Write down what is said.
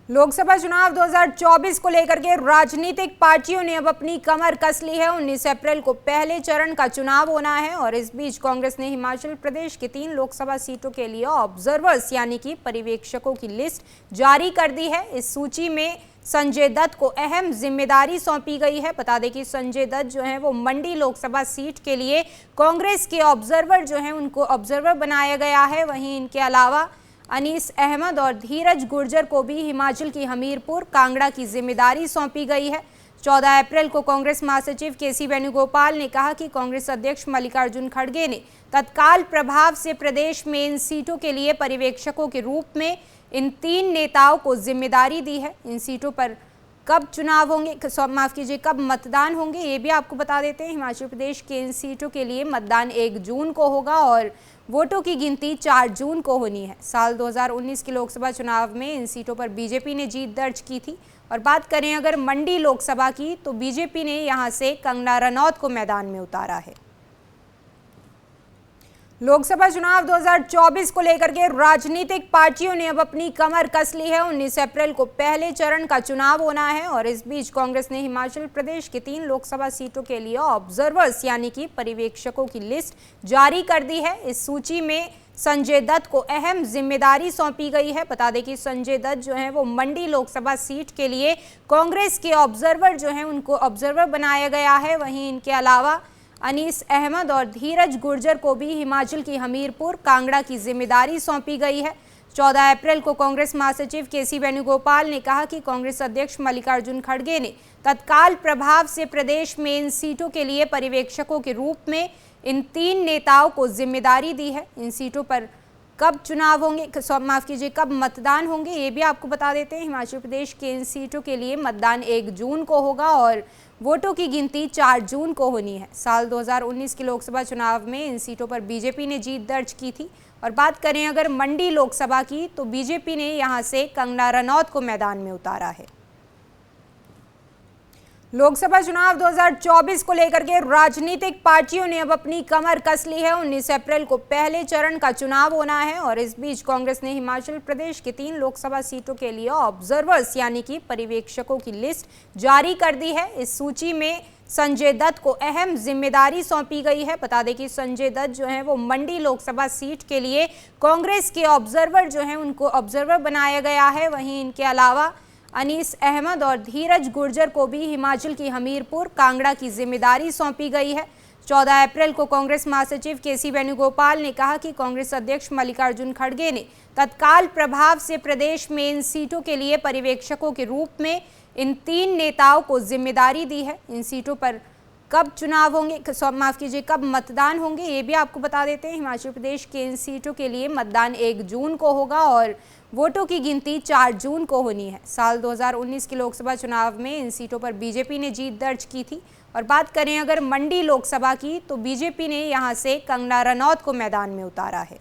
लोकसभा चुनाव 2024 को लेकर के राजनीतिक पार्टियों ने अब अपनी कमर कस ली है। 19 अप्रैल को पहले चरण का चुनाव होना है और इस बीच कांग्रेस ने हिमाचल प्रदेश की 3 लोकसभा सीटों के लिए ऑब्जर्वर्स यानी कि पर्यवेक्षकों की लिस्ट जारी कर दी है। इस सूची में संजय दत्त को अहम जिम्मेदारी सौंपी गई है। बता दें कि संजय दत्त जो है वो मंडी लोकसभा सीट के लिए कांग्रेस के ऑब्जर्वर जो है उनको ऑब्जर्वर बनाया गया है। वहीं इनके अलावा अनीस अहमद और धीरज गुर्जर को भी हिमाचल की हमीरपुर कांगड़ा की जिम्मेदारी सौंपी गई है। 14 अप्रैल को कांग्रेस महासचिव केसी वेणुगोपाल ने कहा कि कांग्रेस अध्यक्ष मल्लिकार्जुन खड़गे ने तत्काल प्रभाव से प्रदेश में इन सीटों के लिए पर्यवेक्षकों के रूप में इन 3 नेताओं को जिम्मेदारी दी है। इन सीटों पर कब चुनाव होंगे, माफ कीजिए, कब मतदान होंगे ये भी आपको बता देते हैं। हिमाचल प्रदेश के इन सीटों के लिए मतदान 1 जून को होगा और वोटों की गिनती 4 जून को होनी है। साल 2019 के लोकसभा चुनाव में इन सीटों पर बीजेपी ने जीत दर्ज की थी। और बात करें अगर मंडी लोकसभा की तो बीजेपी ने यहां से कंगना रनौत को मैदान में उतारा है। लोकसभा चुनाव 2024 को लेकर के राजनीतिक पार्टियों ने अब अपनी कमर कस ली है। 19 अप्रैल को पहले चरण का चुनाव होना है और इस बीच कांग्रेस ने हिमाचल प्रदेश की 3 लोकसभा सीटों के लिए ऑब्जर्वर्स यानी कि पर्यवेक्षकों की लिस्ट जारी कर दी है। इस सूची में संजय दत्त को अहम जिम्मेदारी सौंपी गई है। बता दें कि संजय दत्त जो है वो मंडी लोकसभा सीट के लिए कांग्रेस के ऑब्जर्वर जो है उनको ऑब्जर्वर बनाया गया है। वहीं इनके अलावा अनीस अहमद और धीरज गुर्जर को भी हिमाचल की हमीरपुर कांगड़ा की जिम्मेदारी सौंपी गई है। 14 अप्रैल को कांग्रेस महासचिव केसी वेणुगोपाल ने कहा कि कांग्रेस अध्यक्ष मल्लिकार्जुन खड़गे ने तत्काल प्रभाव से प्रदेश में इन सीटों के लिए पर्यवेक्षकों के रूप में इन 3 नेताओं को जिम्मेदारी दी है। इन सीटों पर कब चुनाव होंगे, माफ कीजिए, कब मतदान होंगे ये भी आपको बता देते हैं। हिमाचल प्रदेश के इन सीटों के लिए मतदान 1 जून को होगा और वोटों की गिनती 4 जून को होनी है। साल 2019 के लोकसभा चुनाव में इन सीटों पर बीजेपी ने जीत दर्ज की थी। और बात करें अगर मंडी लोकसभा की तो बीजेपी ने यहां से कंगना रनौत को मैदान में उतारा है। लोकसभा चुनाव 2024 को लेकर के राजनीतिक पार्टियों ने अब अपनी कमर कस ली है। 19 अप्रैल को पहले चरण का चुनाव होना है और इस बीच कांग्रेस ने हिमाचल प्रदेश की 3 लोकसभा सीटों के लिए ऑब्जर्वर्स यानी कि पर्यवेक्षकों की लिस्ट जारी कर दी है। इस सूची में संजय दत्त को अहम जिम्मेदारी सौंपी गई है। बता दें कि संजय दत्त जो है वो मंडी लोकसभा सीट के लिए कांग्रेस के ऑब्जर्वर जो है उनको ऑब्जर्वर बनाया गया है। वहीं इनके अलावा अनीस अहमद और धीरज गुर्जर को भी हिमाचल की हमीरपुर कांगड़ा की जिम्मेदारी सौंपी गई है। 14 अप्रैल को कांग्रेस महासचिव केसी वेणुगोपाल ने कहा कि कांग्रेस अध्यक्ष मल्लिकार्जुन खड़गे ने तत्काल प्रभाव से प्रदेश में इन सीटों के लिए पर्यवेक्षकों के रूप में इन 3 नेताओं को जिम्मेदारी दी है। इन सीटों पर कब चुनाव होंगे, माफ कीजिए, कब मतदान होंगे ये भी आपको बता देते हैं। हिमाचल प्रदेश के इन सीटों के लिए मतदान 1 जून को होगा और वोटों की गिनती 4 जून को होनी है। साल 2019 के लोकसभा चुनाव में इन सीटों पर बीजेपी ने जीत दर्ज की थी। और बात करें अगर मंडी लोकसभा की तो बीजेपी ने यहां से कंगना रनौत को मैदान में उतारा है।